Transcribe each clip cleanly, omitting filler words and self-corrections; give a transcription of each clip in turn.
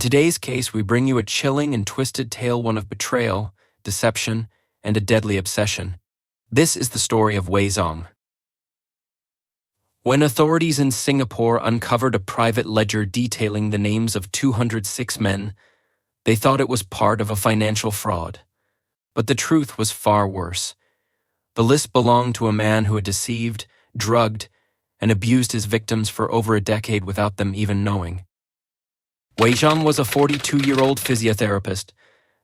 today's case, we bring you a chilling and twisted tale, one of betrayal, deception, and a deadly obsession. This is the story of Wei Zhang. When authorities in Singapore uncovered a private ledger detailing the names of 206 men, they thought it was part of a financial fraud. But the truth was far worse. The list belonged to a man who had deceived, drugged, and abused his victims for over a decade without them even knowing. Wei Zhang was a 42-year-old physiotherapist,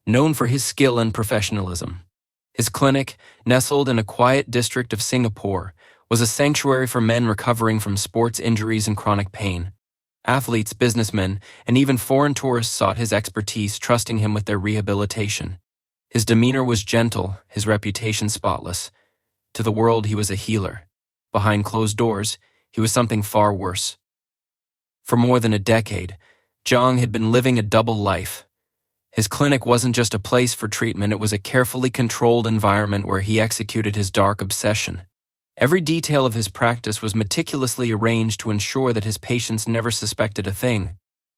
known for his skill and professionalism. His clinic, nestled in a quiet district of Singapore, was a sanctuary for men recovering from sports injuries and chronic pain. Athletes, businessmen, and even foreign tourists sought his expertise, trusting him with their rehabilitation. His demeanor was gentle, his reputation spotless. To the world, he was a healer. Behind closed doors, he was something far worse. For more than a decade, Zhang had been living a double life. His clinic wasn't just a place for treatment, it was a carefully controlled environment where he executed his dark obsession. Every detail of his practice was meticulously arranged to ensure that his patients never suspected a thing.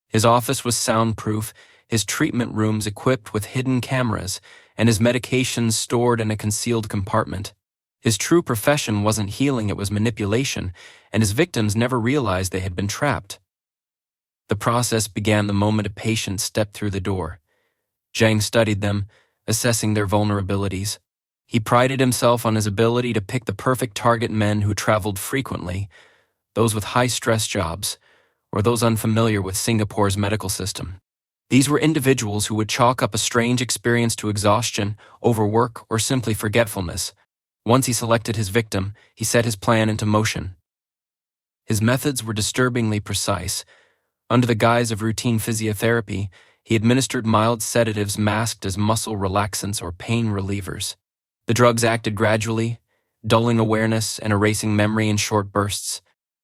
His office was soundproof, his treatment rooms equipped with hidden cameras, and his medications stored in a concealed compartment. His true profession wasn't healing, it was manipulation, and his victims never realized they had been trapped. The process began the moment a patient stepped through the door. Zhang studied them, assessing their vulnerabilities. He prided himself on his ability to pick the perfect target: men who traveled frequently, those with high-stress jobs, or those unfamiliar with Singapore's medical system. These were individuals who would chalk up a strange experience to exhaustion, overwork, or simply forgetfulness. Once he selected his victim, he set his plan into motion. His methods were disturbingly precise. Under the guise of routine physiotherapy, he administered mild sedatives masked as muscle relaxants or pain relievers. The drugs acted gradually, dulling awareness and erasing memory in short bursts.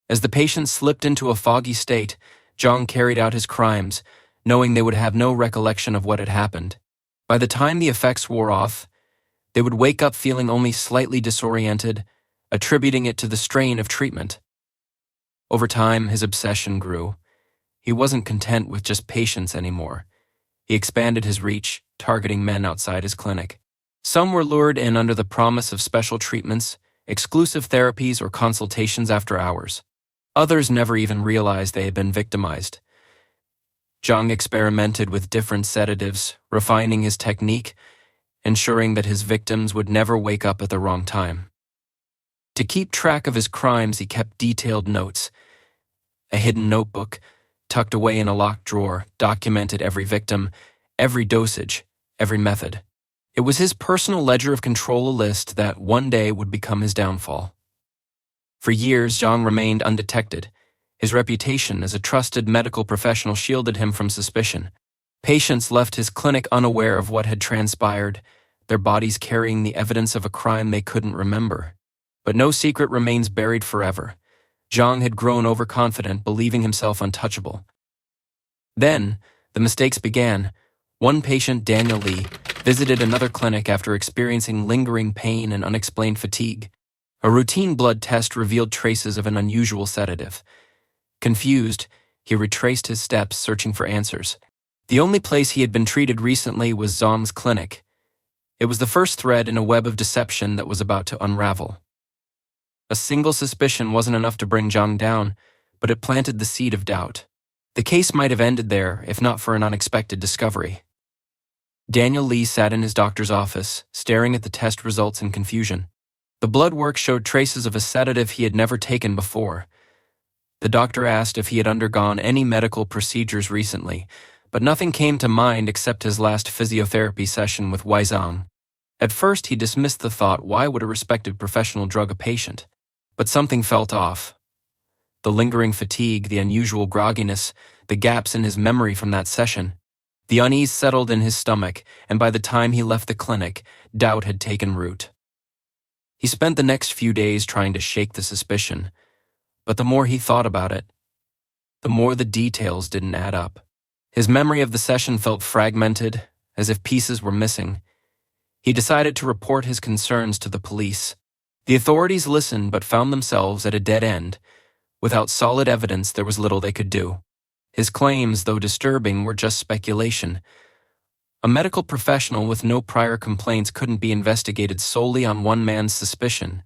As the patient slipped into a foggy state, Zhang carried out his crimes, knowing they would have no recollection of what had happened. By the time the effects wore off, they would wake up feeling only slightly disoriented, attributing it to the strain of treatment. Over time, his obsession grew. He wasn't content with just patients anymore. He expanded his reach, targeting men outside his clinic. Some were lured in under the promise of special treatments, exclusive therapies, or consultations after hours. Others never even realized they had been victimized. Zhang experimented with different sedatives, refining his technique, ensuring that his victims would never wake up at the wrong time. To keep track of his crimes, he kept detailed notes. A hidden notebook, tucked away in a locked drawer, documented every victim, every dosage, every method. It was his personal ledger of control, a list that one day would become his downfall. For years, Zhang remained undetected. His reputation as a trusted medical professional shielded him from suspicion. Patients left his clinic unaware of what had transpired, their bodies carrying the evidence of a crime they couldn't remember. But no secret remains buried forever. Zhang had grown overconfident, believing himself untouchable. Then, the mistakes began. One patient, Daniel Lee, visited another clinic after experiencing lingering pain and unexplained fatigue. A routine blood test revealed traces of an unusual sedative. Confused, he retraced his steps, searching for answers. The only place he had been treated recently was Zhang's clinic. It was the first thread in a web of deception that was about to unravel. A single suspicion wasn't enough to bring Zhang down, but it planted the seed of doubt. The case might have ended there, if not for an unexpected discovery. Daniel Lee sat in his doctor's office, staring at the test results in confusion. The blood work showed traces of a sedative he had never taken before. The doctor asked if he had undergone any medical procedures recently, but nothing came to mind except his last physiotherapy session with Wei Zhang. At first, he dismissed the thought, why would a respected professional drug a patient? But something felt off. The lingering fatigue, the unusual grogginess, the gaps in his memory from that session. The unease settled in his stomach, and by the time he left the clinic, doubt had taken root. He spent the next few days trying to shake the suspicion, but the more he thought about it, the more the details didn't add up. His memory of the session felt fragmented, as if pieces were missing. He decided to report his concerns to the police. The authorities listened but found themselves at a dead end. Without solid evidence, there was little they could do. His claims, though disturbing, were just speculation. A medical professional with no prior complaints couldn't be investigated solely on one man's suspicion.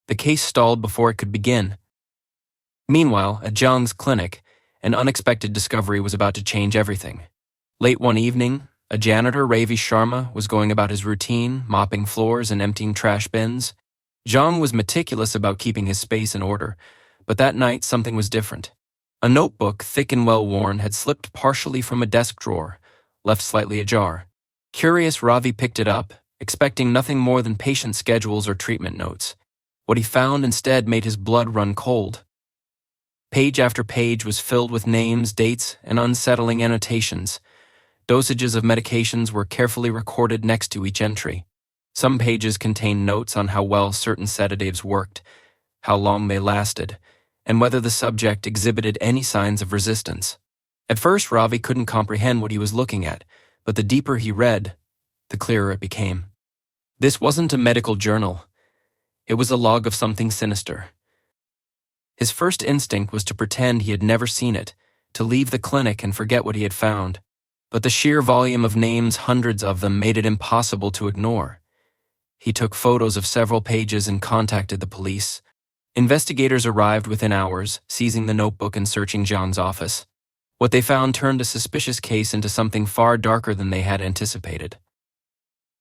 The case stalled before it could begin. Meanwhile, at Zhang's clinic, an unexpected discovery was about to change everything. Late one evening, a janitor, Ravi Sharma, was going about his routine, mopping floors and emptying trash bins. Zhang was meticulous about keeping his space in order, but that night something was different. A notebook, thick and well-worn, had slipped partially from a desk drawer, left slightly ajar. Curious, Ravi picked it up, expecting nothing more than patient schedules or treatment notes. What he found instead made his blood run cold. Page after page was filled with names, dates, and unsettling annotations. Dosages of medications were carefully recorded next to each entry. Some pages contained notes on how well certain sedatives worked, how long they lasted, and whether the subject exhibited any signs of resistance. At first, Ravi couldn't comprehend what he was looking at, but the deeper he read, the clearer it became. This wasn't a medical journal. It was a log of something sinister. His first instinct was to pretend he had never seen it, to leave the clinic and forget what he had found. But the sheer volume of names, hundreds of them, made it impossible to ignore. He took photos of several pages and contacted the police. Investigators arrived within hours, seizing the notebook and searching Zhang's office. What they found turned a suspicious case into something far darker than they had anticipated.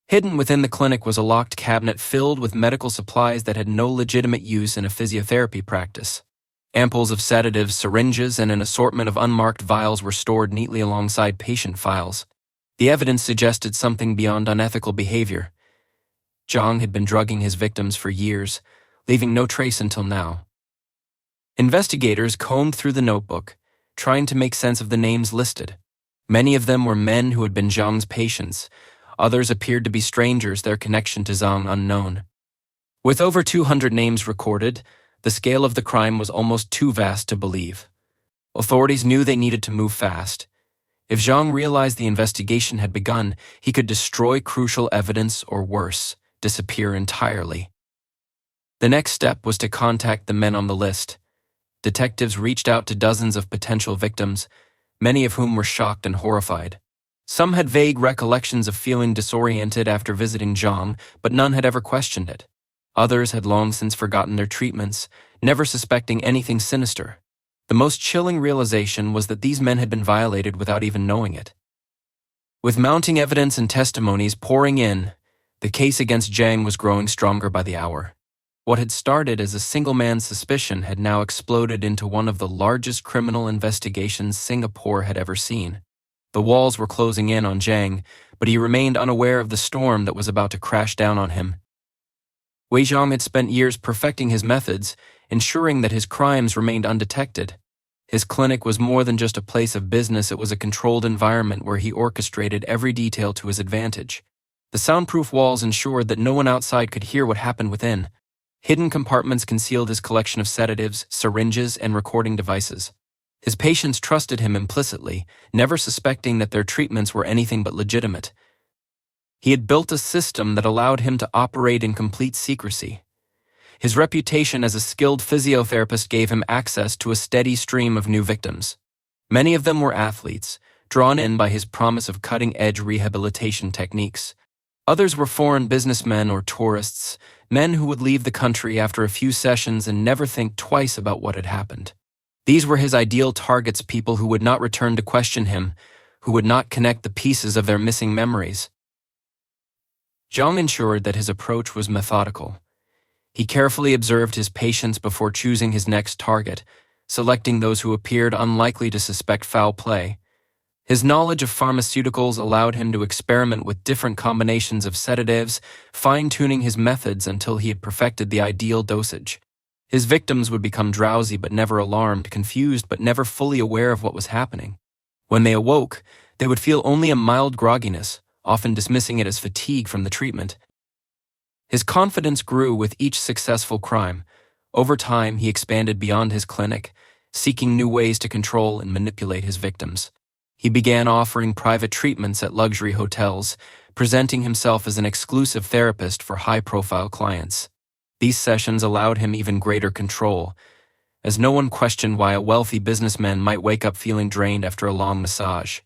Hidden within the clinic was a locked cabinet filled with medical supplies that had no legitimate use in a physiotherapy practice. Ampoules of sedatives, syringes, and an assortment of unmarked vials were stored neatly alongside patient files. The evidence suggested something beyond unethical behavior. Zhang had been drugging his victims for years, leaving no trace until now. Investigators combed through the notebook, trying to make sense of the names listed. Many of them were men who had been Zhang's patients. Others appeared to be strangers, their connection to Zhang unknown. With over 200 names recorded, the scale of the crime was almost too vast to believe. Authorities knew they needed to move fast. If Zhang realized the investigation had begun, he could destroy crucial evidence or worse, disappear entirely. The next step was to contact the men on the list. Detectives reached out to dozens of potential victims, many of whom were shocked and horrified. Some had vague recollections of feeling disoriented after visiting Zhang, but none had ever questioned it. Others had long since forgotten their treatments, never suspecting anything sinister. The most chilling realization was that these men had been violated without even knowing it. With mounting evidence and testimonies pouring in, the case against Zhang was growing stronger by the hour. What had started as a single man's suspicion had now exploded into one of the largest criminal investigations Singapore had ever seen. The walls were closing in on Zhang, but he remained unaware of the storm that was about to crash down on him. Wei Zhang had spent years perfecting his methods, ensuring that his crimes remained undetected. His clinic was more than just a place of business, it was a controlled environment where he orchestrated every detail to his advantage. The soundproof walls ensured that no one outside could hear what happened within. Hidden compartments concealed his collection of sedatives, syringes, and recording devices. His patients trusted him implicitly, never suspecting that their treatments were anything but legitimate. He had built a system that allowed him to operate in complete secrecy. His reputation as a skilled physiotherapist gave him access to a steady stream of new victims. Many of them were athletes, drawn in by his promise of cutting-edge rehabilitation techniques. Others were foreign businessmen or tourists, men who would leave the country after a few sessions and never think twice about what had happened. These were his ideal targets, people who would not return to question him, who would not connect the pieces of their missing memories. Zhang ensured that his approach was methodical. He carefully observed his patients before choosing his next target, selecting those who appeared unlikely to suspect foul play. His knowledge of pharmaceuticals allowed him to experiment with different combinations of sedatives, fine-tuning his methods until he had perfected the ideal dosage. His victims would become drowsy but never alarmed, confused but never fully aware of what was happening. When they awoke, they would feel only a mild grogginess, often dismissing it as fatigue from the treatment. His confidence grew with each successful crime. Over time, he expanded beyond his clinic, seeking new ways to control and manipulate his victims. He began offering private treatments at luxury hotels, presenting himself as an exclusive therapist for high-profile clients. These sessions allowed him even greater control. as no one questioned why a wealthy businessman might wake up feeling drained after a long massage.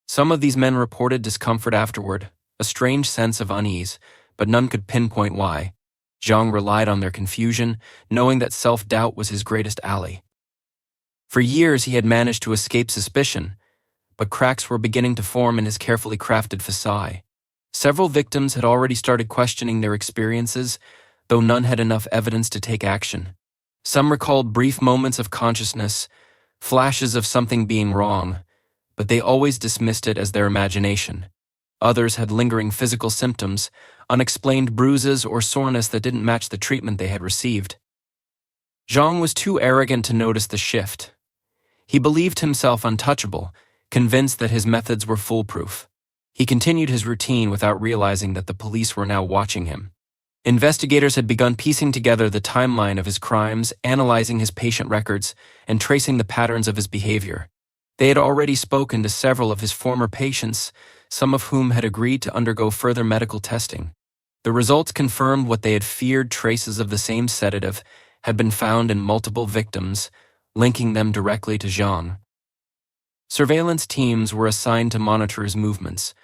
Some of these men reported discomfort afterward, a strange sense of unease, but none could pinpoint why. Zhang relied on their confusion, knowing that self-doubt was his greatest ally. For years he had managed to escape suspicion, but cracks were beginning to form in his carefully crafted facade. Several victims had already started questioning their experiences, though none had enough evidence to take action. Some recalled brief moments of consciousness, flashes of something being wrong, but they always dismissed it as their imagination. Others had lingering physical symptoms, unexplained bruises or soreness that didn't match the treatment they had received. Zhang was too arrogant to notice the shift. He believed himself untouchable, convinced that his methods were foolproof. He continued his routine without realizing that the police were now watching him. Investigators had begun piecing together the timeline of his crimes, analyzing his patient records, and tracing the patterns of his behavior. They had already spoken to several of his former patients, some of whom had agreed to undergo further medical testing. The results confirmed what they had feared: traces of the same sedative had been found in multiple victims, linking them directly to Zhang. Surveillance teams were assigned to monitor his movements.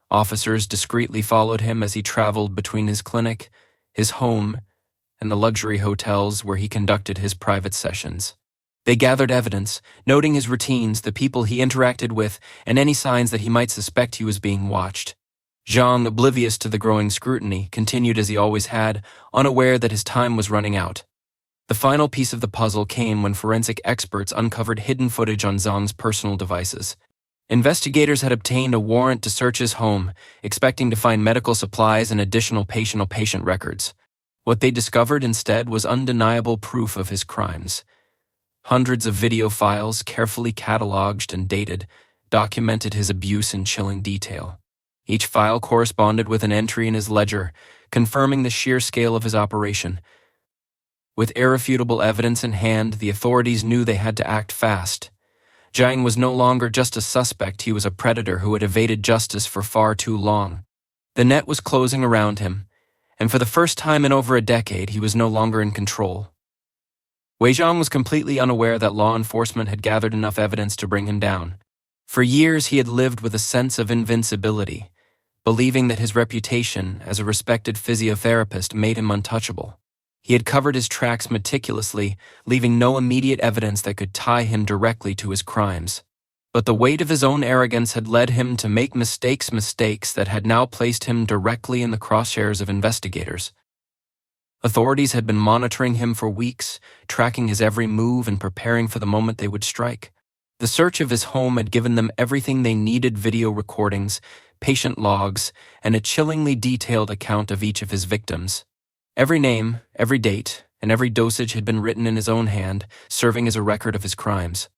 Officers discreetly followed him as he traveled between his clinic, his home, and the luxury hotels where he conducted his private sessions. They gathered evidence, noting his routines, the people he interacted with, and any signs that he might suspect he was being watched. Zhang, oblivious to the growing scrutiny, continued as he always had, unaware that his time was running out. The final piece of the puzzle came when forensic experts uncovered hidden footage on Zhang's personal devices. Investigators had obtained a warrant to search his home, expecting to find medical supplies and additional patient records. What they discovered instead was undeniable proof of his crimes. Hundreds of video files, carefully cataloged and dated, documented his abuse in chilling detail. Each file corresponded with an entry in his ledger, confirming the sheer scale of his operation. With irrefutable evidence in hand, the authorities knew they had to act fast. Zhang was no longer just a suspect, he was a predator who had evaded justice for far too long. The net was closing around him, and for the first time in over a decade, he was no longer in control. Wei Zhang was completely unaware that law enforcement had gathered enough evidence to bring him down. For years, he had lived with a sense of invincibility, believing that his reputation as a respected physiotherapist made him untouchable. He had covered his tracks meticulously, leaving no immediate evidence that could tie him directly to his crimes. But the weight of his own arrogance had led him to make mistakes that had now placed him directly in the crosshairs of investigators. Authorities had been monitoring him for weeks, tracking his every move and preparing for the moment they would strike. The search of his home had given them everything they needed: video recordings, patient logs, and a chillingly detailed account of each of his victims. Every name, every date, and every dosage had been written in his own hand, serving as a record of his crimes.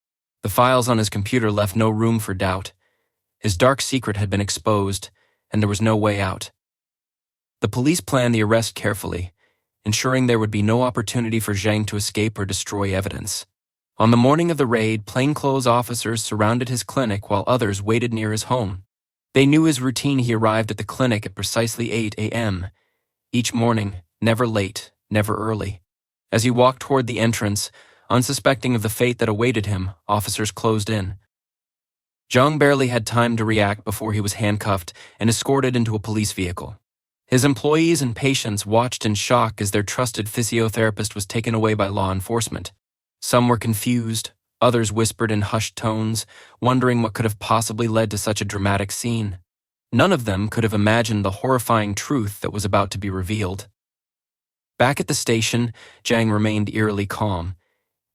The files on his computer left no room for doubt. His dark secret had been exposed, and there was no way out. The police planned the arrest carefully, ensuring there would be no opportunity for Zhang to escape or destroy evidence. On the morning of the raid, plainclothes officers surrounded his clinic while others waited near his home. They knew his routine: he arrived at the clinic at precisely 8 a.m. each morning, never late, never early. As he walked toward the entrance, unsuspecting of the fate that awaited him, officers closed in. Zhang barely had time to react before he was handcuffed and escorted into a police vehicle. His employees and patients watched in shock as their trusted physiotherapist was taken away by law enforcement. Some were confused, others whispered in hushed tones, wondering what could have possibly led to such a dramatic scene. None of them could have imagined the horrifying truth that was about to be revealed. Back at the station, Zhang remained eerily calm.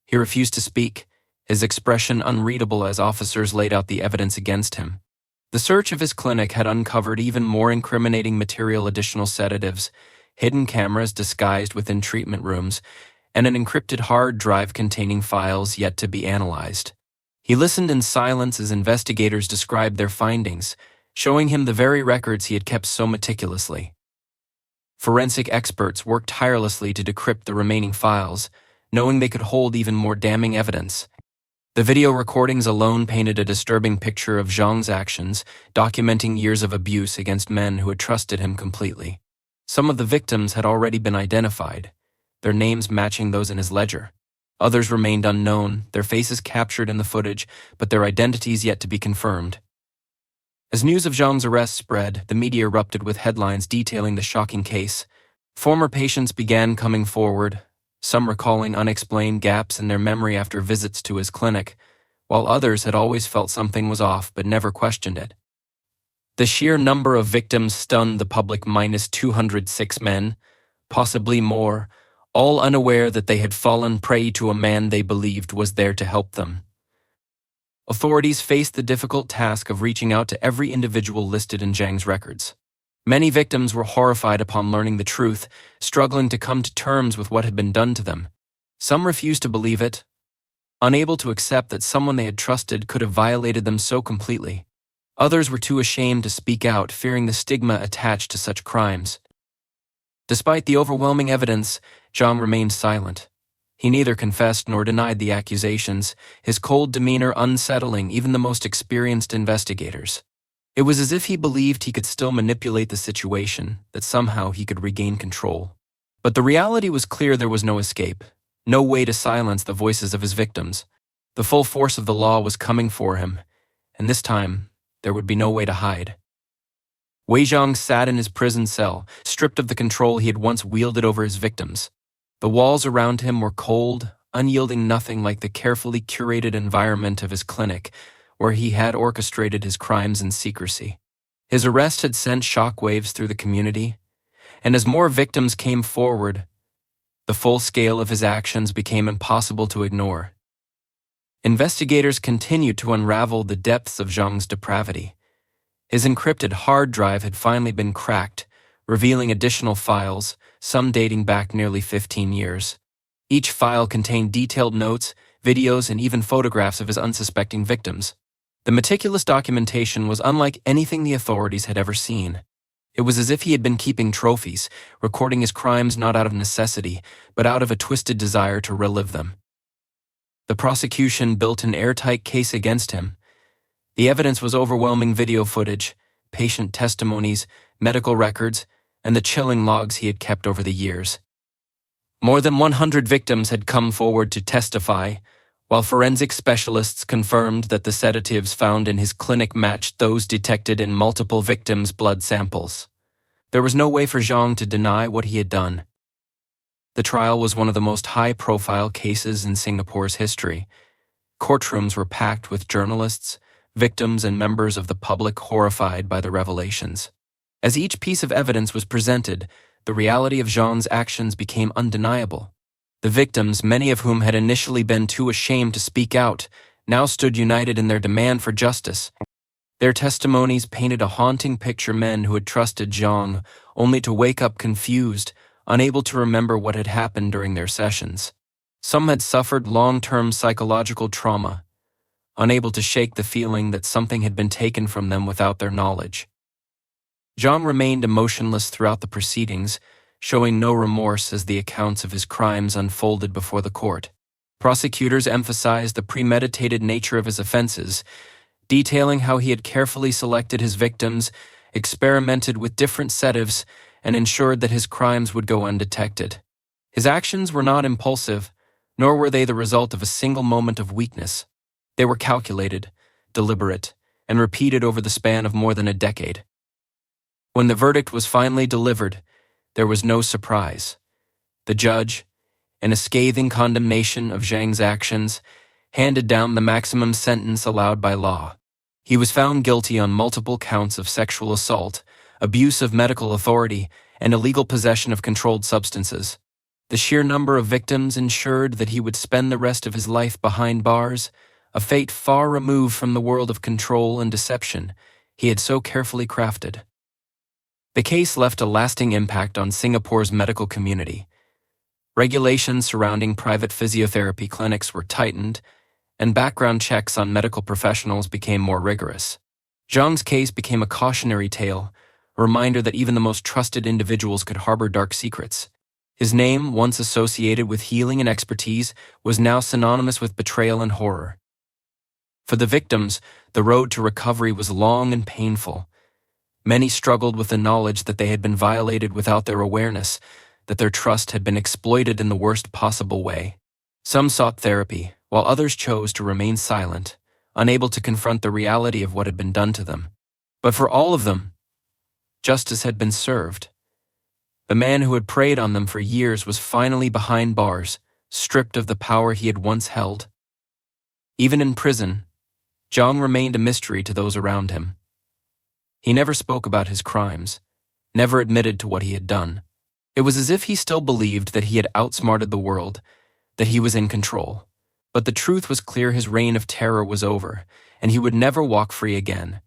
He refused to speak, his expression unreadable as officers laid out the evidence against him. The search of his clinic had uncovered even more incriminating material: additional sedatives, hidden cameras disguised within treatment rooms, and an encrypted hard drive containing files yet to be analyzed. He listened in silence as investigators described their findings, showing him the very records he had kept so meticulously. Forensic experts worked tirelessly to decrypt the remaining files, knowing they could hold even more damning evidence. The video recordings alone painted a disturbing picture of Zhang's actions, documenting years of abuse against men who had trusted him completely. Some of the victims had already been identified, their names matching those in his ledger. Others remained unknown, their faces captured in the footage, but their identities yet to be confirmed. As news of Zhang's arrest spread, the media erupted with headlines detailing the shocking case. Former patients began coming forward, some recalling unexplained gaps in their memory after visits to his clinic, while others had always felt something was off but never questioned it. The sheer number of victims stunned the public. Minus 206 men, possibly more, all unaware that they had fallen prey to a man they believed was there to help them. Authorities faced the difficult task of reaching out to every individual listed in Zhang's records. Many victims were horrified upon learning the truth, struggling to come to terms with what had been done to them. Some refused to believe it, unable to accept that someone they had trusted could have violated them so completely. Others were too ashamed to speak out, fearing the stigma attached to such crimes. Despite the overwhelming evidence, Zhang remained silent. He neither confessed nor denied the accusations, his cold demeanor unsettling even the most experienced investigators. It was as if he believed he could still manipulate the situation, that somehow he could regain control. But the reality was clear: there was no escape, no way to silence the voices of his victims. The full force of the law was coming for him, and this time, there would be no way to hide. Wei Zhang sat in his prison cell, stripped of the control he had once wielded over his victims. The walls around him were cold, unyielding, nothing like the carefully curated environment of his clinic, where he had orchestrated his crimes in secrecy. His arrest had sent shockwaves through the community, and as more victims came forward, the full scale of his actions became impossible to ignore. Investigators continued to unravel the depths of Zhang's depravity. His encrypted hard drive had finally been cracked, revealing additional files, some dating back nearly 15 years. Each file contained detailed notes, videos, and even photographs of his unsuspecting victims. The meticulous documentation was unlike anything the authorities had ever seen. It was as if he had been keeping trophies, recording his crimes not out of necessity, but out of a twisted desire to relive them. The prosecution built an airtight case against him. The evidence was overwhelming: video footage, patient testimonies, medical records, and the chilling logs he had kept over the years. More than 100 victims had come forward to testify, while forensic specialists confirmed that the sedatives found in his clinic matched those detected in multiple victims' blood samples. There was no way for Zhang to deny what he had done. The trial was one of the most high-profile cases in Singapore's history. Courtrooms were packed with journalists, victims, and members of the public horrified by the revelations. As each piece of evidence was presented, the reality of Zhang's actions became undeniable. The victims, many of whom had initially been too ashamed to speak out, now stood united in their demand for justice. Their testimonies painted a haunting picture: men who had trusted Zhang, only to wake up confused, unable to remember what had happened during their sessions. Some had suffered long-term psychological trauma, unable to shake the feeling that something had been taken from them without their knowledge. Zhang remained emotionless throughout the proceedings, showing no remorse as the accounts of his crimes unfolded before the court. Prosecutors emphasized the premeditated nature of his offenses, detailing how he had carefully selected his victims, experimented with different sedatives, and ensured that his crimes would go undetected. His actions were not impulsive, nor were they the result of a single moment of weakness. They were calculated, deliberate, and repeated over the span of more than a decade. When the verdict was finally delivered, there was no surprise. The judge, in a scathing condemnation of Zhang's actions, handed down the maximum sentence allowed by law. He was found guilty on multiple counts of sexual assault, abuse of medical authority, and illegal possession of controlled substances. The sheer number of victims ensured that he would spend the rest of his life behind bars, a fate far removed from the world of control and deception he had so carefully crafted. The case left a lasting impact on Singapore's medical community. Regulations surrounding private physiotherapy clinics were tightened, and background checks on medical professionals became more rigorous. Zhang's case became a cautionary tale, a reminder that even the most trusted individuals could harbor dark secrets. His name, once associated with healing and expertise, was now synonymous with betrayal and horror. For the victims, the road to recovery was long and painful. Many struggled with the knowledge that they had been violated without their awareness, that their trust had been exploited in the worst possible way. Some sought therapy, while others chose to remain silent, unable to confront the reality of what had been done to them. But for all of them, justice had been served. The man who had preyed on them for years was finally behind bars, stripped of the power he had once held. Even in prison, Zhang remained a mystery to those around him. He never spoke about his crimes, never admitted to what he had done. It was as if he still believed that he had outsmarted the world, that he was in control. But the truth was clear: his reign of terror was over, and he would never walk free again.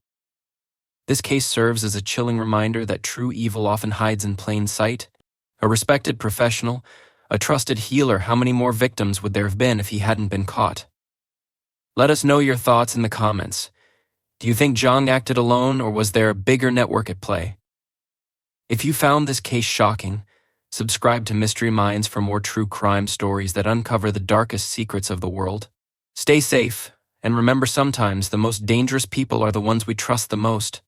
This case serves as a chilling reminder that true evil often hides in plain sight. A respected professional, a trusted healer, how many more victims would there have been if he hadn't been caught? Let us know your thoughts in the comments. Do you think Zhang acted alone, or was there a bigger network at play? If you found this case shocking, subscribe to Mystery Minds for more true crime stories that uncover the darkest secrets of the world. Stay safe, and remember, sometimes the most dangerous people are the ones we trust the most.